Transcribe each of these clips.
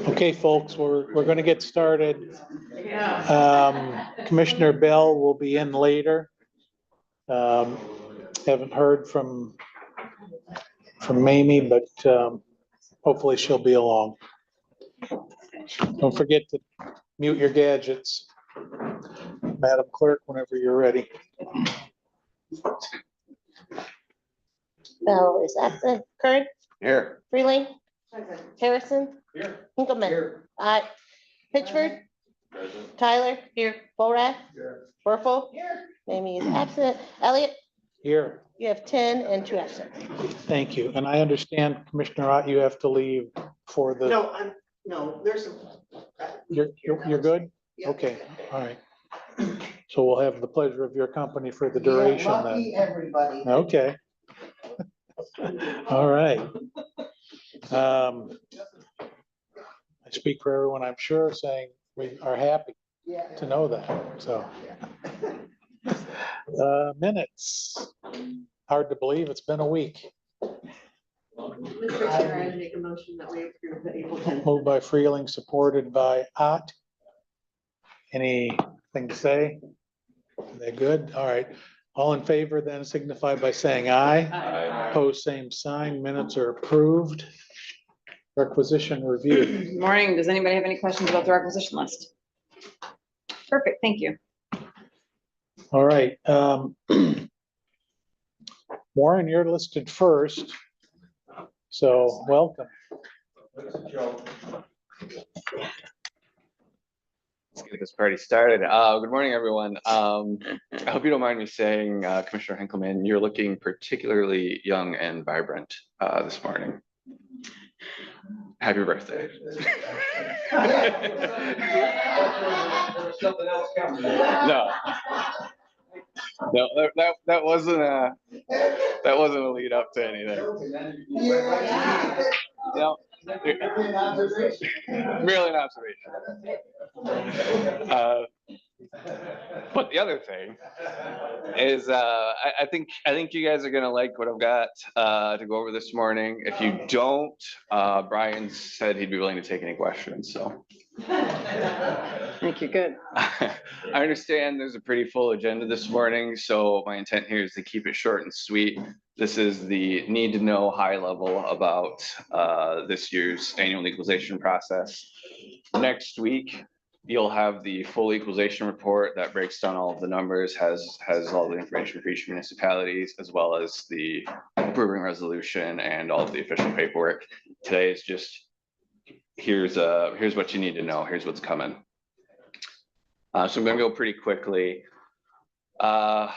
Okay, folks, we're going to get started. Commissioner Bell will be in later. Haven't heard from Mamie, but hopefully she'll be along. Don't forget to mute your gadgets. Madam Clerk, whenever you're ready. Bell is absent. Kern, Here. Freeling, Harrison, Here. Hinkleman, Here. Pitchford, Tyler, here, Borath, Burful, Mamie is absent. Elliot, Here. you have 10 and 2 absent. Thank you. And I understand, Commissioner Ott, you have to leave for the. No, there's some. You're good? Yeah. Okay, all right. So we'll have the pleasure of your company for the duration then. Lucky everybody. Okay. All right. I speak for everyone, I'm sure, saying we are happy Yeah. to know that, so. Minutes. Hard to believe, it's been a week. Mr. Chair, I make a motion that we approve the April 10th. Moved by Freeling, supported by Ott. Anything to say? They're good? All right. All in favor then signify by saying aye. Aye. Opposed, same sign. Minutes are approved. Requisition review. Good morning. Does anybody have any questions about the requisition list? Perfect, thank you. All right. Warren, you're listed first. So welcome. Let's get this party started. Good morning, everyone. I hope you don't mind me saying, Commissioner Henkelman, you're looking particularly young and vibrant this morning. Happy birthday. No. No, that wasn't a lead up to anything. No. Merely an observation. But the other thing is, I think you guys are gonna like what I've got to go over this morning. If you don't, Brian said he'd be willing to take any questions, so. I think you're good. I understand there's a pretty full agenda this morning, so my intent here is to keep it short and sweet. This is the need to know high level about this year's annual equalization process. Next week, you'll have the full equalization report that breaks down all of the numbers, has all the information for each municipalities, as well as the approving resolution and all of the official paperwork. Today is just, here's what you need to know, here's what's coming. So I'm gonna go pretty quickly. So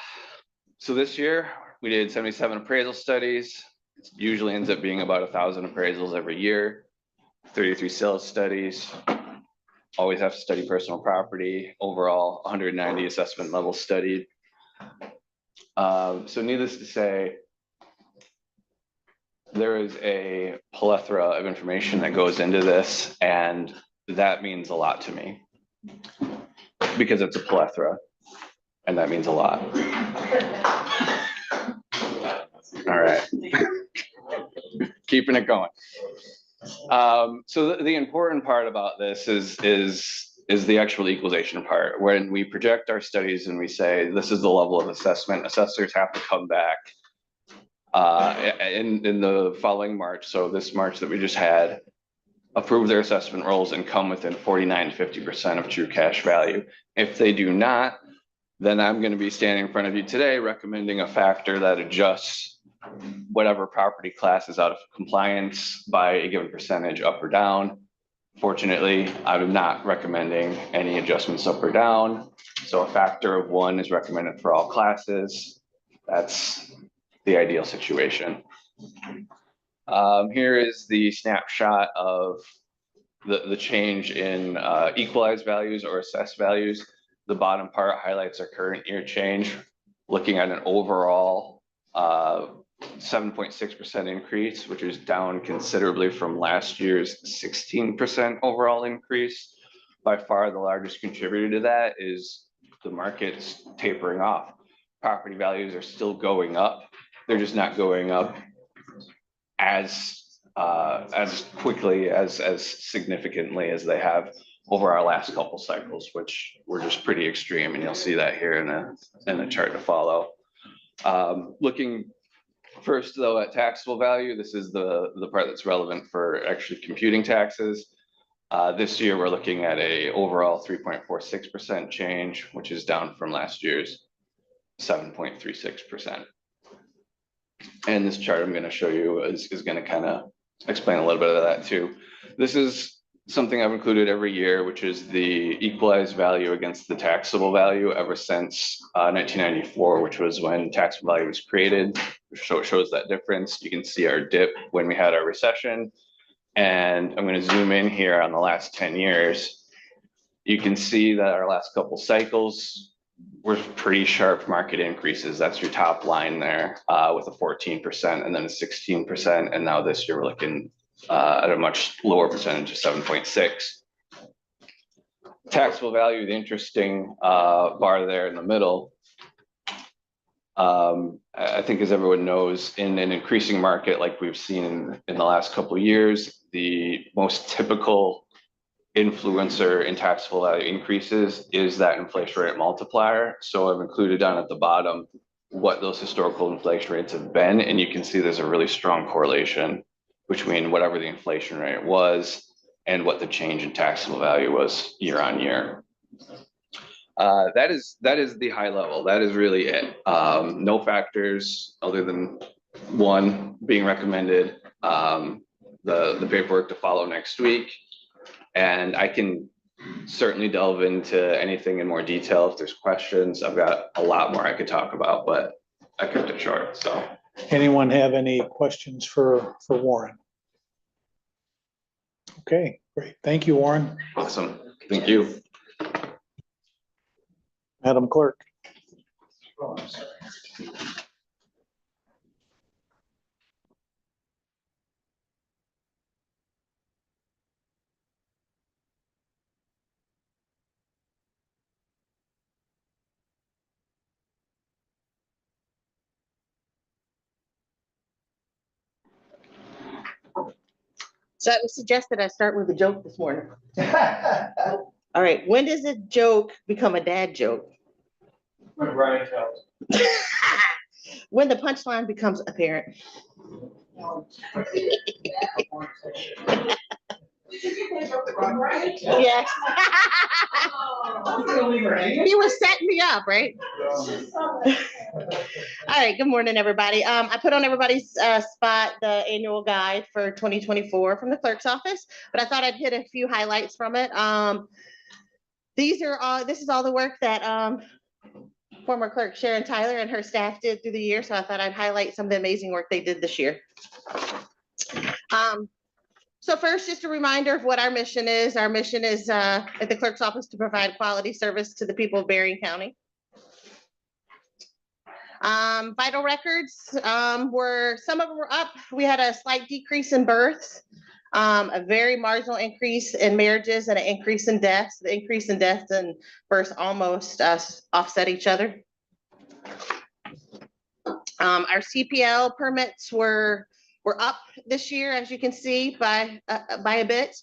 this year, we did 77 appraisal studies. It usually ends up being about 1,000 appraisals every year. 33 sales studies. Always have to study personal property. Overall, 190 assessment levels studied. So needless to say, there is a plethora of information that goes into this, and that means a lot to me. Because it's a plethora, and that means a lot. All right. Keeping it going. So the important part about this is the actual equalization part. When we project our studies and we say, this is the level of assessment, assessors have to come back in the following March. So this March that we just had, approve their assessment rolls and come within 49 to 50% of true cash value. If they do not, then I'm going to be standing in front of you today recommending a factor that adjusts whatever property class is out of compliance by a given percentage up or down. Fortunately, I'm not recommending any adjustments up or down. So a factor of 1 is recommended for all classes. That's the ideal situation. Here is the snapshot of the change in equalized values or assessed values. The bottom part highlights our current year change, looking at an overall 7.6% increase, which is down considerably from last year's 16% overall increase. By far, the largest contributor to that is the market's tapering off. Property values are still going up. They're just not going up as as quickly as significantly as they have over our last couple cycles, which were just pretty extreme, and you'll see that here in the chart to follow. Looking first though at taxable value, this is the part that's relevant for actually computing taxes. This year, we're looking at a overall 3.46% change, which is down from last year's 7.36%. And this chart I'm going to show you is going to kind of explain a little bit of that too. This is something I've included every year, which is the equalized value against the taxable value ever since 1994, which was when taxable value was created. So it shows that difference. You can see our dip when we had our recession. And I'm going to zoom in here on the last 10 years. You can see that our last couple cycles were pretty sharp market increases. That's your top line there with a 14% and then a 16%. And now this year we're looking at a much lower percentage of 7.6. Taxable value, the interesting bar there in the middle. I think as everyone knows, in an increasing market like we've seen in the last couple of years, the most typical influencer in taxable value increases is that inflation rate multiplier. So I've included down at the bottom what those historical inflation rates have been, and you can see there's a really strong correlation between whatever the inflation rate was and what the change in taxable value was year on year. That is the high level. That is really it. No factors other than one being recommended, the paperwork to follow next week. And I can certainly delve into anything in more detail if there's questions. I've got a lot more I could talk about, but I kept it short, so. Anyone have any questions for Warren? Okay, great. Thank you, Warren. Awesome. Thank you. Madam Clerk. So it was suggested I start with a joke this morning. All right, when does a joke become a dad joke? When Brian tells. When the punchline becomes apparent. Yes. He was setting me up, right? All right, good morning, everybody. I put on everybody's spot the annual guide for 2024 from the clerk's office, but I thought I'd hit a few highlights from it. This is all the work that former clerk Sharon Tyler and her staff did through the year, so I thought I'd highlight some of the amazing work they did this year. So first, just a reminder of what our mission is. Our mission is at the clerk's office to provide quality service to the people of Berrien County. Vital records some of them were up. We had a slight decrease in births, a very marginal increase in marriages, and an increase in deaths. The increase in deaths and births almost offset each other. Our CPL permits were up this year, as you can see, by a bit.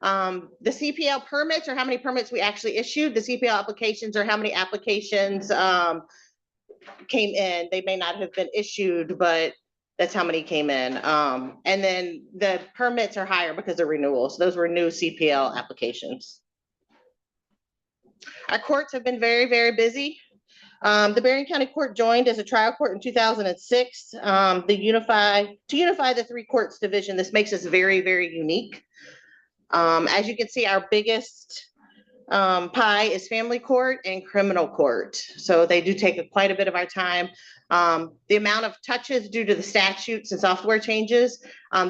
The CPL permits are how many permits we actually issued. The CPL applications are how many applications came in. They may not have been issued, but that's how many came in. And then the permits are higher because of renewals. Those were new CPL applications. Our courts have been very, very busy. The Berrien County Court joined as a trial court in 2006. To unify the three courts division, this makes us very, very unique. As you can see, our biggest pie is family court and criminal court. So they do take quite a bit of our time. The amount of touches due to the statutes and software changes,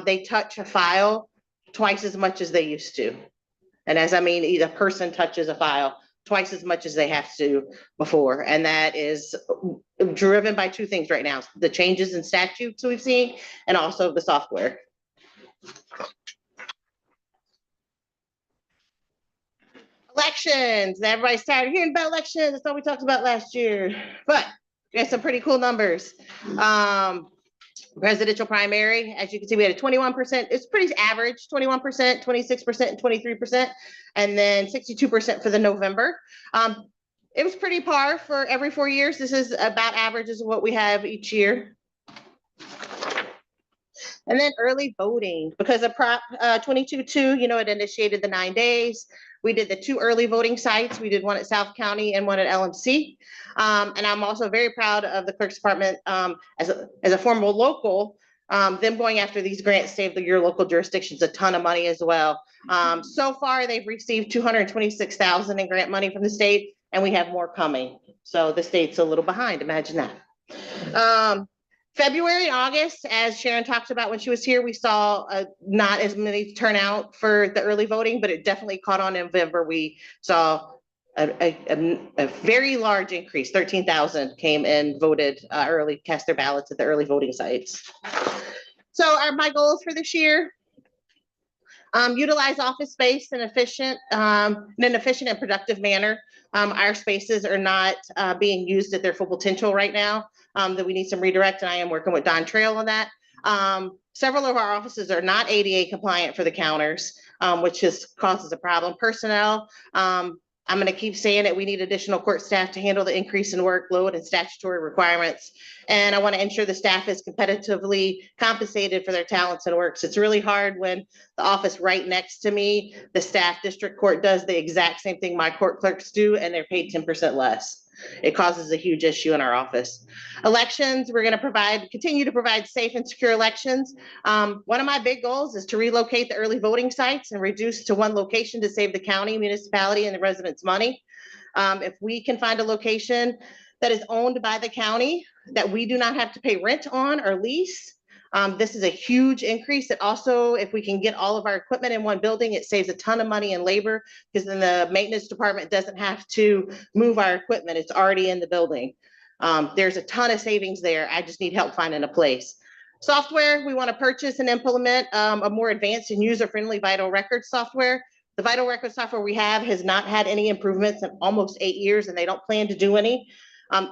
they touch a file twice as much as they used to. And as I mean, either person touches a file twice as much as they have to before. And that is driven by two things right now, the changes in statutes we've seen and also the software. Elections, everybody's tired of hearing about elections. That's all we talked about last year, but we have some pretty cool numbers. Presidential primary, as you can see, we had a 21%. It's pretty average, 21%, 26%, and 23%, and then 62% for the November. It was pretty par for every 4 years. This is about averages of what we have each year. And then early voting, because of Prop 22-2, you know, it initiated the 9 days. We did the 2 early voting sites. We did one at South County and one at LMC. And I'm also very proud of the clerk's department as a former local, them going after these grants saved your local jurisdictions a ton of money as well. So far, they've received $226,000 in grant money from the state, and we have more coming. So the state's a little behind, imagine that. February and August, as Sharon talked about when she was here, we saw not as many turnout for the early voting, but it definitely caught on in November. We saw a very large increase. 13,000 came and voted early, cast their ballots at the early voting sites. So my goals for this year, utilize office space in an efficient and productive manner. Our spaces are not being used at their full potential right now, that we need some redirect, and I am working with Don Trail on that. Several of our offices are not ADA compliant for the counters, which causes a problem. Personnel, I'm going to keep saying it. We need additional court staff to handle the increase in workload and statutory requirements. And I want to ensure the staff is competitively compensated for their talents and works. It's really hard when the office right next to me, the staff district court, does the exact same thing my court clerks do, and they're paid 10% less. It causes a huge issue in our office. Elections, we're going to continue to provide safe and secure elections. One of my big goals is to relocate the early voting sites and reduce to one location to save the county, municipality, and the residents money. If we can find a location that is owned by the county that we do not have to pay rent on or lease, this is a huge increase. It also, if we can get all of our equipment in one building, it saves a ton of money in labor, because then the maintenance department doesn't have to move our equipment. It's already in the building. There's a ton of savings there. I just need help finding a place. Software, we want to purchase and implement a more advanced and user-friendly vital records software. The vital records software we have has not had any improvements in almost 8 years, and they don't plan to do any.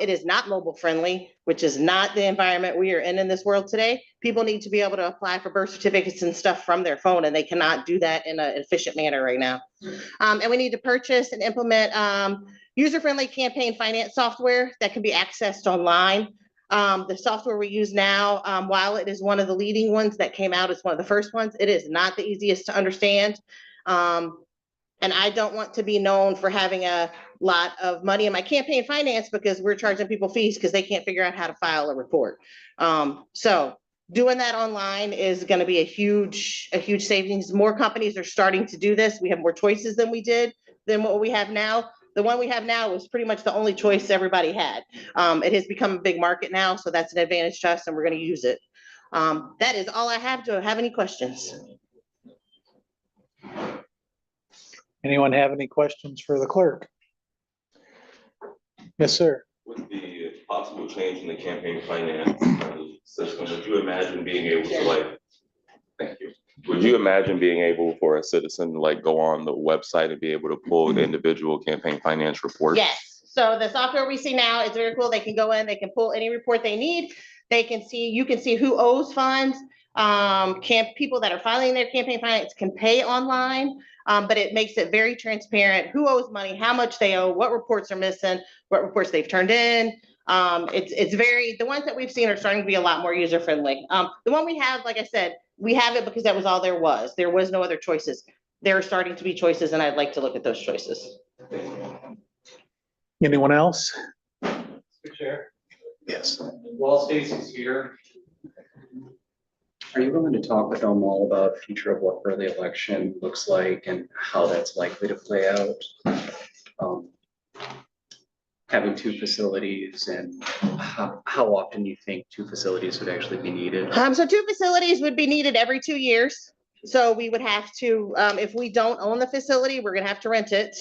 It is not mobile friendly, which is not the environment we are in this world today. People need to be able to apply for birth certificates and stuff from their phone, and they cannot do that in an efficient manner right now. And we need to purchase and implement user-friendly campaign finance software that can be accessed online. The software we use now, while it is one of the leading ones that came out, it's one of the first ones, it is not the easiest to understand. And I don't want to be known for having a lot of money in my campaign finance because we're charging people fees because they can't figure out how to file a report. So doing that online is going to be a huge savings. More companies are starting to do this. We have more choices than what we have now. The one we have now was pretty much the only choice everybody had. It has become a big market now, so that's an advantage to us, and we're going to use it. That is all I have. Do I have any questions? Anyone have any questions for the clerk? Yes, sir. With the possible change in the campaign finance system, would you imagine being able to thank you. Would you imagine being able for a citizen to go on the website and be able to pull the individual campaign finance reports? Yes. So the software we see now is very cool. They can go in, they can pull any report they need. You can see who owes funds. People that are filing their campaign finance can pay online. But it makes it very transparent, who owes money, how much they owe, what reports are missing, what reports they've turned in. The ones that we've seen are starting to be a lot more user-friendly. The one we have, like I said, we have it because that was all there was. There was no other choices. There are starting to be choices, and I'd like to look at those choices. Anyone else? Mr. Chair, Yes. while Stacy's here, are you willing to talk with them all about the future of what early election looks like and how that's likely to play out? Having 2 facilities and how often you think 2 facilities would actually be needed? So 2 facilities would be needed every 2 years. So we would have to, if we don't own the facility, we're gonna have to rent it.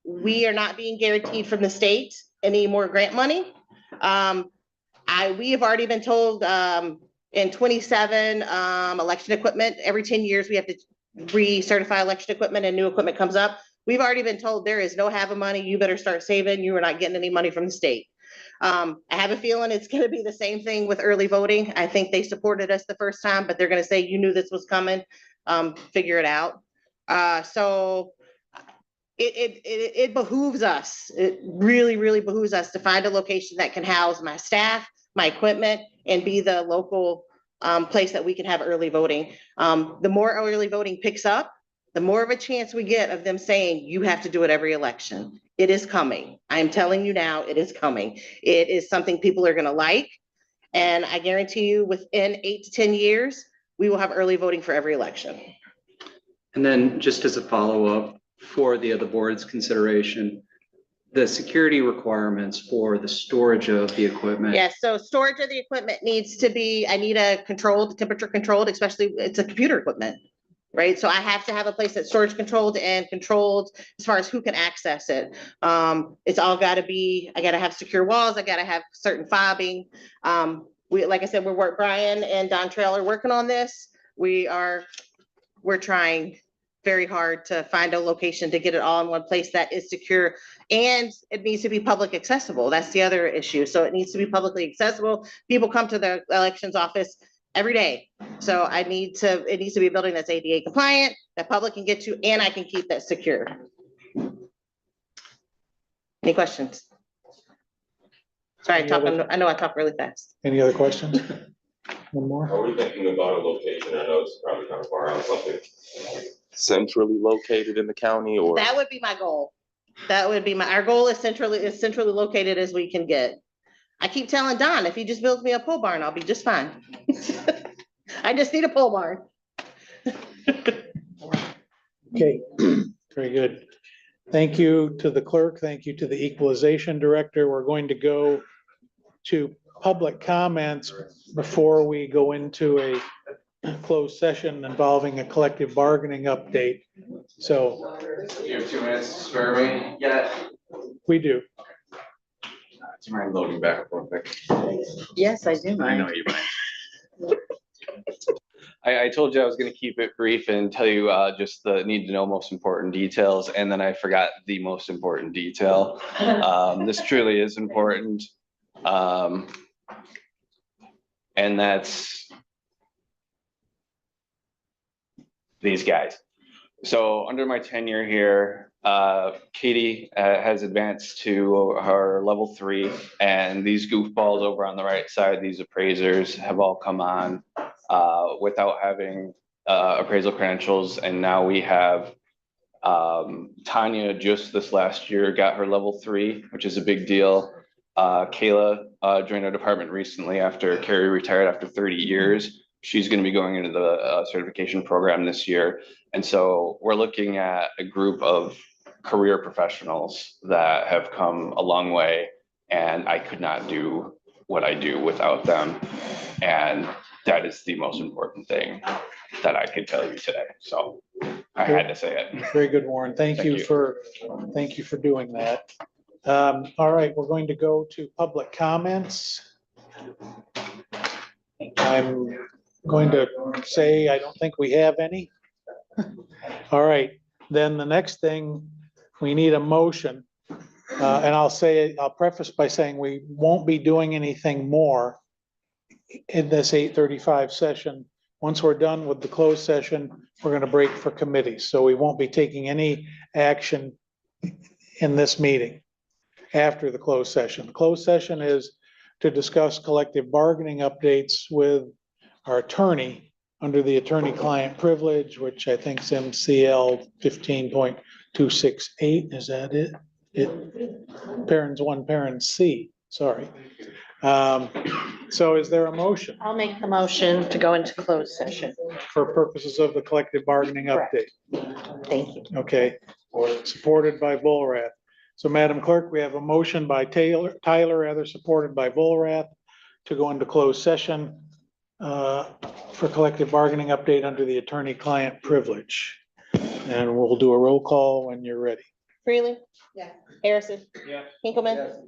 We are not being guaranteed from the state any more grant money. We have already been told, in 27 election equipment, every 10 years we have to recertify election equipment and new equipment comes up. We've already been told there is no having money. You better start saving. You are not getting any money from the state. I have a feeling it's gonna be the same thing with early voting. I think they supported us the first time, but they're gonna say, you knew this was coming, figure it out. So it behooves us, it really, really behooves us to find a location that can house my staff, my equipment, and be the local place that we can have early voting. The more early voting picks up, the more of a chance we get of them saying, you have to do it every election. It is coming. I am telling you now, it is coming. It is something people are gonna like. And I guarantee you, within 8 to 10 years, we will have early voting for every election. And then just as a follow-up for the other board's consideration, the security requirements for the storage of the equipment. Yes, so storage of the equipment needs to be, I need a controlled, temperature controlled, especially it's a computer equipment. Right, so I have to have a place that's storage controlled and controlled as far as who can access it. It's all gotta be, I gotta have secure walls, I gotta have certain fobbing. Like I said, Brian and Don Trail are working on this. We're trying very hard to find a location to get it all in one place that is secure. And it needs to be public accessible. That's the other issue. So it needs to be publicly accessible. People come to the elections office every day. So it needs to be a building that's ADA compliant, that public can get to, and I can keep that secure. Any questions? Sorry, I know I talk really fast. Any other questions? One more? Are we thinking about a location? I know it's probably kind of far out, something centrally located in the county or? That would be my goal. That would be our goal is centrally located as we can get. I keep telling Don, if he just builds me a pole barn, I'll be just fine. I just need a pole barn. Okay, very good. Thank you to the clerk. Thank you to the equalization director. We're going to go to public comments before we go into a closed session involving a collective bargaining update. So You have 2 minutes to spare me yet? we do. Do you mind loading back up real quick? Yes, I do. I know you might. I told you I was gonna keep it brief and tell you just the need to know most important details, and then I forgot the most important detail. This truly is important. And that's these guys. So under my tenure here, Katie has advanced to her level 3, and these goofballs over on the right side, these appraisers have all come on without having appraisal credentials, and now we have Tanya just this last year got her level 3, which is a big deal. Kayla joined our department recently after Carrie retired after 30 years. She's going to be going into the certification program this year. And so we're looking at a group of career professionals that have come a long way, and I could not do what I do without them. And that is the most important thing that I can tell you today. So I had to say it. Very good, Warren. Thank you for doing that. All right, we're going to go to public comments. I'm going to say, I don't think we have any. All right, then the next thing, we need a motion. And I'll preface by saying we won't be doing anything more in this 8:35 session. Once we're done with the closed session, we're going to break for committees. So we won't be taking any action in this meeting after the closed session. The closed session is to discuss collective bargaining updates with our attorney under the attorney-client privilege, which I think is MCL 15.268. Is that it? Parents 1, parent C, sorry. So is there a motion I'll make the motion to go into closed session. for purposes of the collective bargaining update? Thank you. Okay, supported by Bullrath. So Madam Clerk, we have a motion by Tyler, supported by Bullrath, to go into closed session for collective bargaining update under the attorney-client privilege. And we'll do a roll call when you're ready. Freely? Yeah. Harrison? Yeah. Hinkleman?